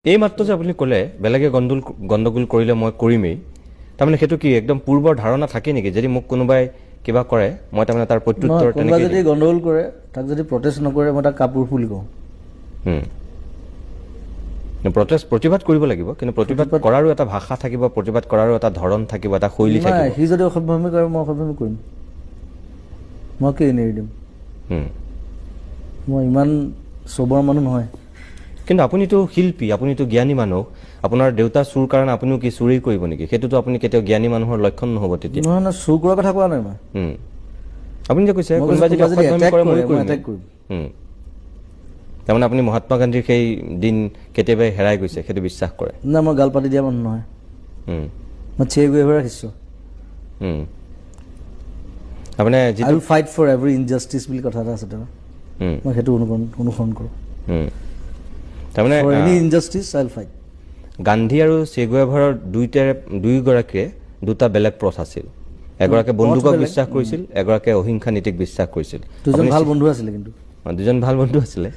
এই মাত্ৰ যে আপুনি ক'লে বেলেগে গণ্ডগোল কৰিলে মই কৰিমেই তাৰমানে সেইটো কি একদম পূৰ্বৰ ধাৰণা থাকে নেকি যদি মোক কোনোবাই কিবা কৰে মই তাৰমানে তাৰ প্ৰত্যুত্তৰ তেনেকৈ যদি গণ্ডগোল কৰে তাক যদি প্ৰটেষ্ট নকৰে মই তাক কাপোৰ ফুল কওঁ প্ৰটেষ্ট প্ৰতিবাদ কৰিব লাগিব কিন্তু প্ৰতিবাদ কৰাৰো এটা ভাষা থাকিব প্ৰতিবাদ কৰাৰো এটা ধৰণ থাকিব এটা শৈলী থাকিব সি যদি অসভ্যামি কৰে মই অসভ্যামি কৰিম মই কি এৰি দিম মই ইমান চবৰ মানুহ নহয় কিন্তু আপুনিতো শিল্পী আপুনিতো জ্ঞানী মানুহ আপোনাৰ দেউতা চুৰ কাৰণে আপুনিও কি চুৰি কৰিব নেকি সেইটোতো আপুনি কেতিয়াও জ্ঞানী মানুহৰ লক্ষণ নহ'ব তেতিয়া নহয় না চুৰ কৰাৰ কথা কোৱা নাই মই আপুনি যে কৈছে কোনোবাই যদি অসভ্যামি কৰে মই কৰিম তাৰমানে আপুনি মহাত্মা গান্ধীৰ সেই দিন কেতিয়াবাই হেৰাই গৈছে সেইটো বিশ্বাস কৰে না মই গাল পাতি দিয়া মানুহ নহয় মই চে গুয়েভাৰা ৰাখিছোঁ তাৰমানে I will fight for every injustice বুলি কথা এটা আছে তাৰ মই সেইটো অনুসৰণ কৰোঁ তাৰমানে for any injustice I will fight Gandhi আৰু চে গুয়েভাৰাৰ দুয়োগৰাকীয়ে দুটা বেলেগ পথ আছিল এগৰাকীয়ে বন্দুকক বিশ্বাস কৰিছিল এগৰাকীয়ে অহিংসা নীতিক বিশ্বাস কৰিছিল দুজন ভাল বন্ধু আছিলে কিন্তু দুজন ভাল বন্ধু আছিলে